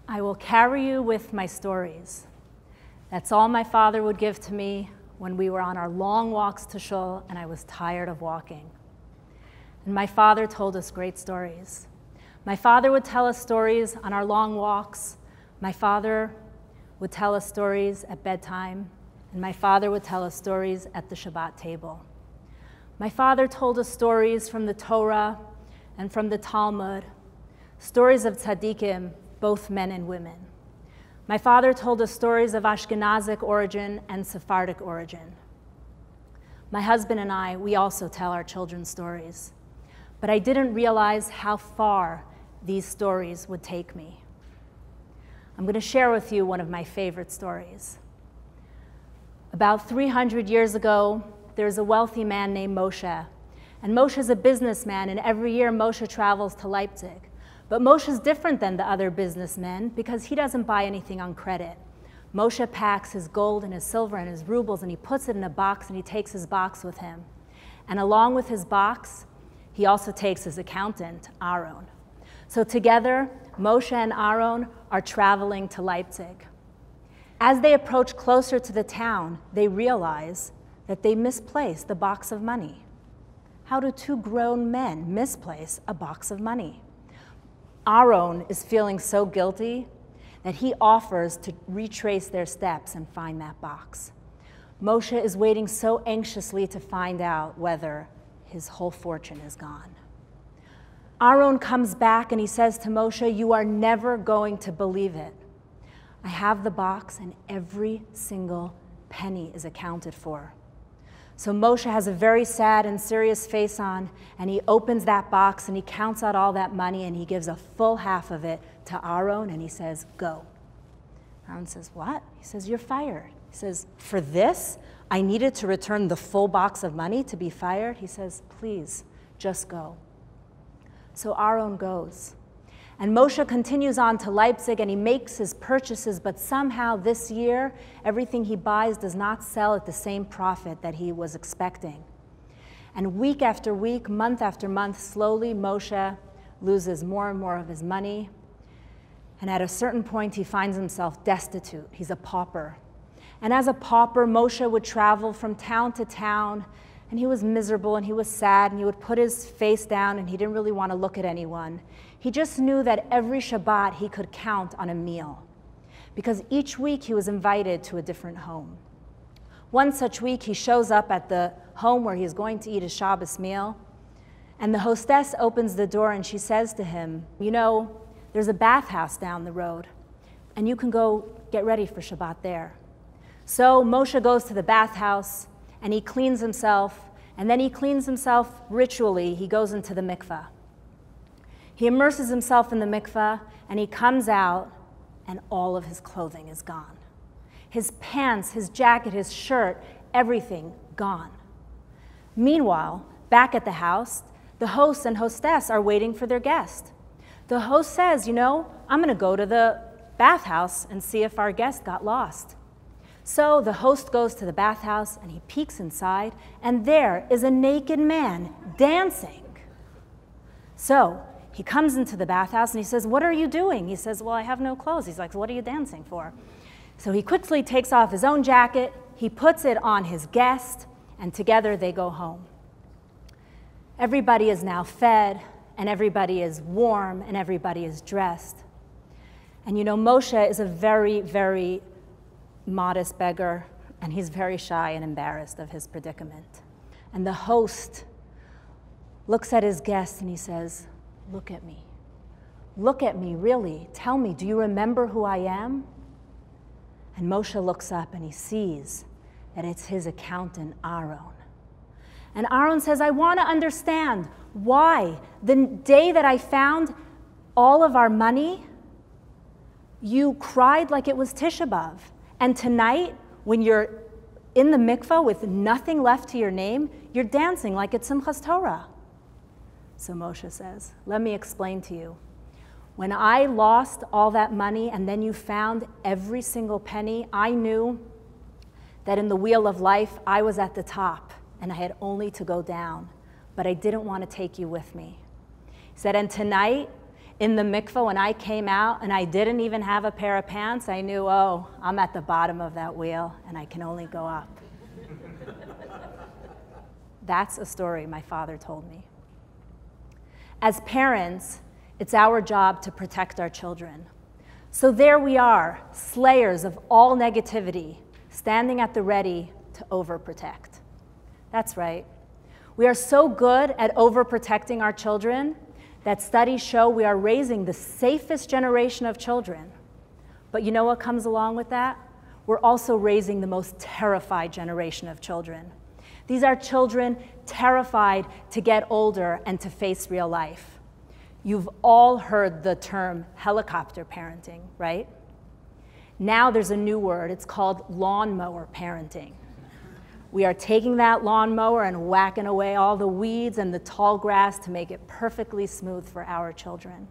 I will carry you with my stories. That's all my father would give to me when we were on our long walks to shul and I was tired of walking. And my father told us great stories. My father would tell us stories on our long walks. My father would tell us stories at bedtime. And my father would tell us stories at the Shabbat table. My father told us stories from the Torah and from the Talmud, stories of tzaddikim, both men and women. My father told us stories of Ashkenazic origin and Sephardic origin. My husband and I, we also tell our children stories. But I didn't realize how far these stories would take me. I'm going to share with you one of my favorite stories. About 300 years ago, there's a wealthy man named Moshe. And Moshe's a businessman, and every year Moshe travels to Leipzig. But Moshe's different than the other businessmen because he doesn't buy anything on credit. Moshe packs his gold and his silver and his rubles and he puts it in a box and he takes his box with him. And along with his box, he also takes his accountant, Aaron. So together, Moshe and Aaron are traveling to Leipzig. As they approach closer to the town, they realize that they misplaced the box of money. How do two grown men misplace a box of money? Aaron is feeling so guilty that he offers to retrace their steps and find that box. Moshe is waiting so anxiously to find out whether his whole fortune is gone. Aaron comes back and he says to Moshe, "You are never going to believe it. I have the box and every single penny is accounted for." So Moshe has a very sad and serious face on, and he opens that box and he counts out all that money and he gives a full half of it to Aaron and he says, "Go." Aaron says, "What?" He says, "You're fired." He says, "For this, I needed to return the full box of money to be fired?" He says, "Please, just go." So Aaron goes. And Moshe continues on to Leipzig and he makes his purchases, but somehow this year, everything he buys does not sell at the same profit that he was expecting. And week after week, month after month, slowly Moshe loses more and more of his money. And at a certain point, he finds himself destitute. He's a pauper. And as a pauper, Moshe would travel from town to town, and he was miserable and he was sad, and he would put his face down and he didn't really want to look at anyone. He just knew that every Shabbat he could count on a meal, because each week he was invited to a different home. One such week he shows up at the home where he's going to eat his Shabbos meal, and the hostess opens the door and she says to him, "You know, there's a bathhouse down the road, and you can go get ready for Shabbat there." So Moshe goes to the bathhouse and he cleans himself, and then he cleans himself ritually. He goes into the mikveh. He immerses himself in the mikveh, and he comes out, and all of his clothing is gone. His pants, his jacket, his shirt, everything gone. Meanwhile, back at the house, the host and hostess are waiting for their guest. The host says, "You know, I'm going to go to the bathhouse and see if our guest got lost." So the host goes to the bathhouse, and he peeks inside, and there is a naked man dancing. So he comes into the bathhouse and he says, "What are you doing?" He says, "Well, I have no clothes." He's like, "What are you dancing for?" So he quickly takes off his own jacket, he puts it on his guest, and together they go home. Everybody is now fed, and everybody is warm, and everybody is dressed. And you know, Moshe is a very, very modest beggar, and he's very shy and embarrassed of his predicament. And the host looks at his guest and he says, "Look at me. Look at me, really. Tell me, do you remember who I am?" And Moshe looks up and he sees that it's his accountant, Aaron. And Aaron says, "I want to understand why the day that I found all of our money, you cried like it was Tisha B'Av. And tonight, when you're in the mikveh with nothing left to your name, you're dancing like it's Simchas Torah." So Moshe says, "Let me explain to you. When I lost all that money and then you found every single penny, I knew that in the wheel of life, I was at the top and I had only to go down, but I didn't want to take you with me." He said, "And tonight, in the mikveh, when I came out and I didn't even have a pair of pants, I knew, oh, I'm at the bottom of that wheel and I can only go up. That's a story my father told me. As parents, it's our job to protect our children. So there we are, slayers of all negativity, standing at the ready to overprotect. That's right. We are so good at overprotecting our children that studies show we are raising the safest generation of children. But you know what comes along with that? We're also raising the most terrified generation of children. These are children terrified to get older and to face real life. You've all heard the term helicopter parenting, right? Now there's a new word. It's called lawnmower parenting. We are taking that lawnmower and whacking away all the weeds and the tall grass to make it perfectly smooth for our children.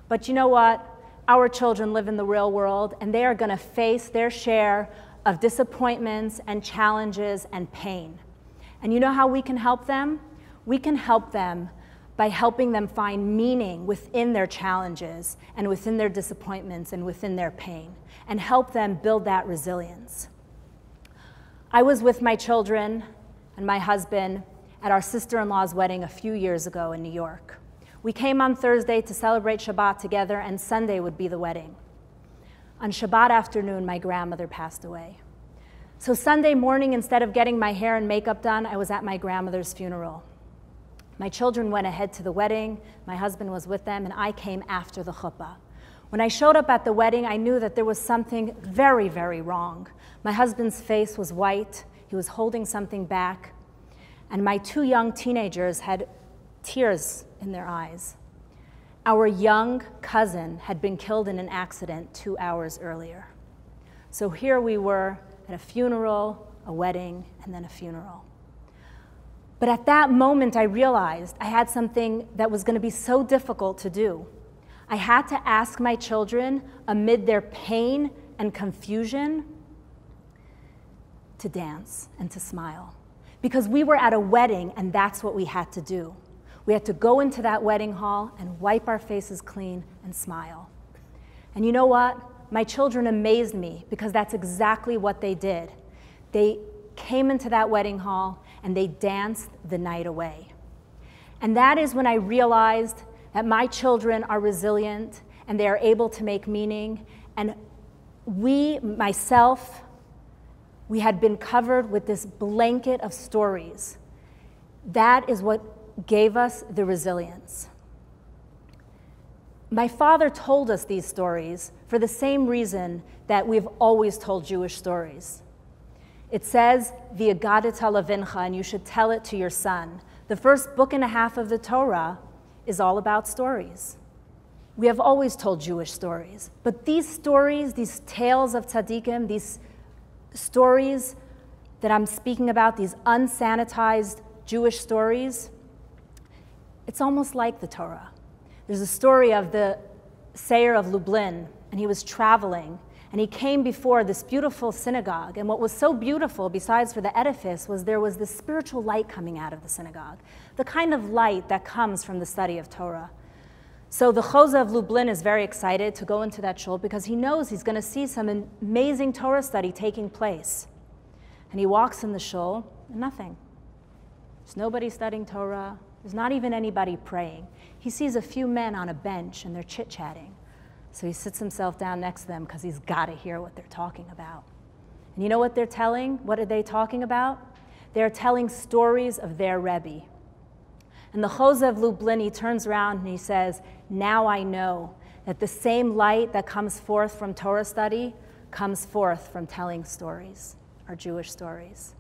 But you know what? Our children live in the real world, and they are going to face their share of disappointments and challenges and pain. And you know how we can help them? We can help them by helping them find meaning within their challenges and within their disappointments and within their pain, and help them build that resilience. I was with my children and my husband at our sister-in-law's wedding a few years ago in New York. We came on Thursday to celebrate Shabbat together, and Sunday would be the wedding. On Shabbat afternoon, my grandmother passed away. So Sunday morning, instead of getting my hair and makeup done, I was at my grandmother's funeral. My children went ahead to the wedding, my husband was with them, and I came after the chuppah. When I showed up at the wedding, I knew that there was something very, very wrong. My husband's face was white, he was holding something back, and my two young teenagers had tears in their eyes. Our young cousin had been killed in an accident 2 hours earlier. So here we were at a funeral, a wedding, and then a funeral. But at that moment, I realized I had something that was going to be so difficult to do. I had to ask my children, amid their pain and confusion, to dance and to smile. Because we were at a wedding, and that's what we had to do. We had to go into that wedding hall and wipe our faces clean and smile. And you know what? My children amazed me, because that's exactly what they did. They came into that wedding hall and they danced the night away. And that is when I realized that my children are resilient and they are able to make meaning. And we had been covered with this blanket of stories. That is what gave us the resilience. My father told us these stories for the same reason that we've always told Jewish stories. It says, "V'yagadita levincha," and you should tell it to your son. The first book and a half of the Torah is all about stories. We have always told Jewish stories, but these stories, these tales of tzaddikim, these stories that I'm speaking about, these unsanitized Jewish stories, it's almost like the Torah. There's a story of the Sayer of Lublin, and he was traveling, and he came before this beautiful synagogue, and what was so beautiful, besides for the edifice, was there was this spiritual light coming out of the synagogue, the kind of light that comes from the study of Torah. So the Choza of Lublin is very excited to go into that shul because he knows he's going to see some amazing Torah study taking place. And he walks in the shul, and nothing. There's nobody studying Torah. There's not even anybody praying. He sees a few men on a bench, and they're chit-chatting. So he sits himself down next to them because he's got to hear what they're talking about. And you know what they're telling? What are they talking about? They're telling stories of their Rebbe. And the Choza of Lublin, he turns around and he says, "Now I know that the same light that comes forth from Torah study comes forth from telling stories, our Jewish stories."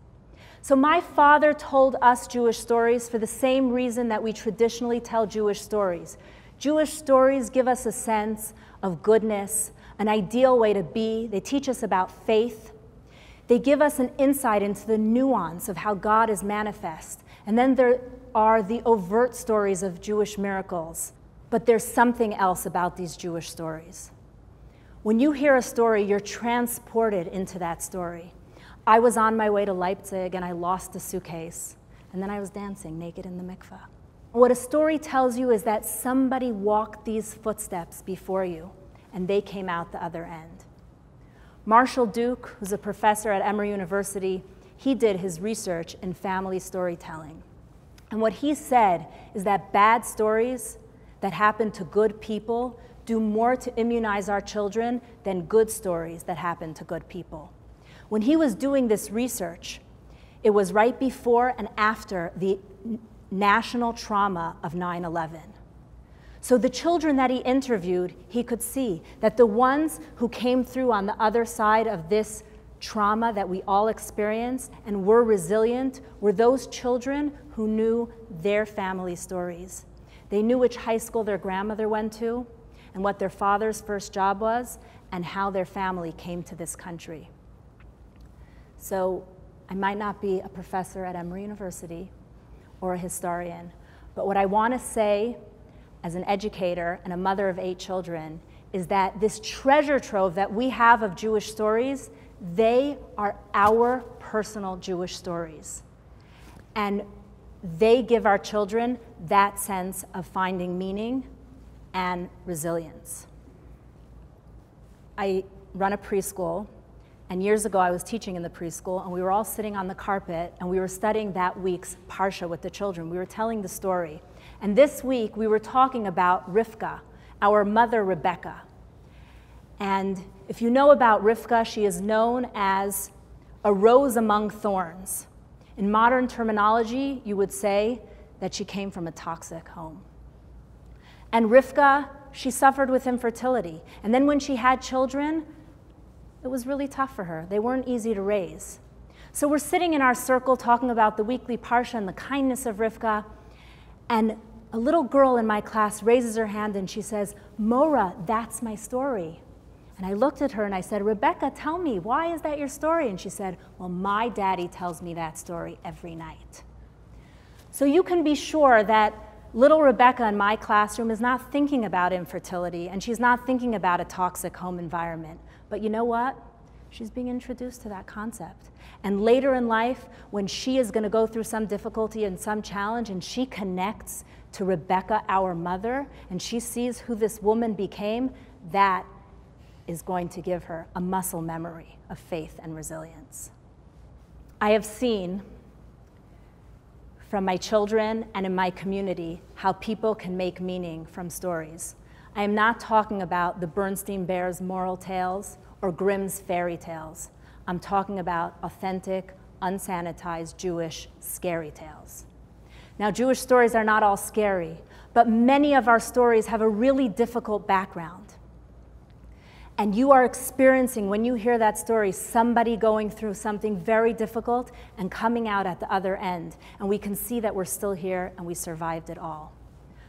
So my father told us Jewish stories for the same reason that we traditionally tell Jewish stories. Jewish stories give us a sense of goodness, an ideal way to be. They teach us about faith. They give us an insight into the nuance of how God is manifest. And then there are the overt stories of Jewish miracles. But there's something else about these Jewish stories. When you hear a story, you're transported into that story. I was on my way to Leipzig and I lost a suitcase, and then I was dancing naked in the mikveh. What a story tells you is that somebody walked these footsteps before you, and they came out the other end. Marshall Duke, who's a professor at Emory University, he did his research in family storytelling. And what he said is that bad stories that happen to good people do more to immunize our children than good stories that happen to good people. When he was doing this research, it was right before and after the national trauma of 9/11. So the children that he interviewed, he could see that the ones who came through on the other side of this trauma that we all experienced and were resilient were those children who knew their family stories. They knew which high school their grandmother went to and what their father's first job was and how their family came to this country. So I might not be a professor at Emory University or a historian, but what I want to say as an educator and a mother of 8 children is that this treasure trove that we have of Jewish stories, they are our personal Jewish stories. And they give our children that sense of finding meaning and resilience. I run a preschool, and years ago I was teaching in the preschool, and we were all sitting on the carpet, and we were studying that week's Parsha with the children. We were telling the story. And this week we were talking about Rivka, our mother Rebecca. And if you know about Rivka, she is known as a rose among thorns. In modern terminology, you would say that she came from a toxic home. And Rivka, she suffered with infertility. And then when she had children, it was really tough for her. They weren't easy to raise. So we're sitting in our circle talking about the weekly Parsha and the kindness of Rivka, and a little girl in my class raises her hand and she says, "Mora, that's my story." And I looked at her and I said, "Rebecca, tell me, why is that your story?" And she said, "Well, my daddy tells me that story every night." So you can be sure that little Rebecca in my classroom is not thinking about infertility, and she's not thinking about a toxic home environment. But you know what? She's being introduced to that concept. And later in life, when she is going to go through some difficulty and some challenge, and she connects to Rebecca, our mother, and she sees who this woman became, that is going to give her a muscle memory of faith and resilience. I have seen from my children and in my community how people can make meaning from stories. I am not talking about the Bernstein Bears moral tales or Grimm's fairy tales. I'm talking about authentic, unsanitized Jewish scary tales. Now, Jewish stories are not all scary, but many of our stories have a really difficult background. And you are experiencing, when you hear that story, somebody going through something very difficult and coming out at the other end. And we can see that we're still here and we survived it all.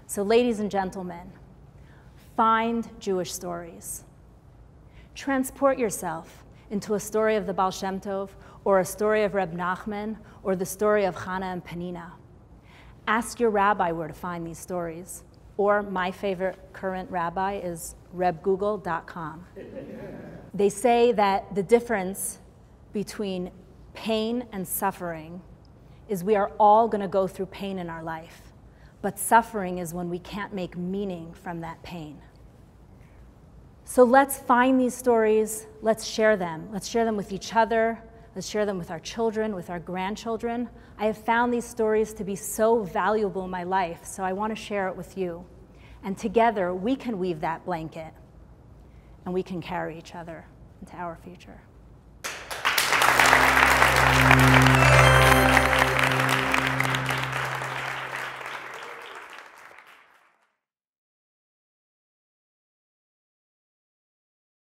So ladies and gentlemen, find Jewish stories. Transport yourself into a story of the Baal Shem Tov, or a story of Reb Nachman, or the story of Hannah and Penina. Ask your rabbi where to find these stories. Or my favorite current rabbi is rebgoogle.com. They say that the difference between pain and suffering is we are all going to go through pain in our life. But suffering is when we can't make meaning from that pain. So let's find these stories, let's share them. Let's share them with each other, let's share them with our children, with our grandchildren. I have found these stories to be so valuable in my life, so I want to share it with you. And together, we can weave that blanket, and we can carry each other into our future.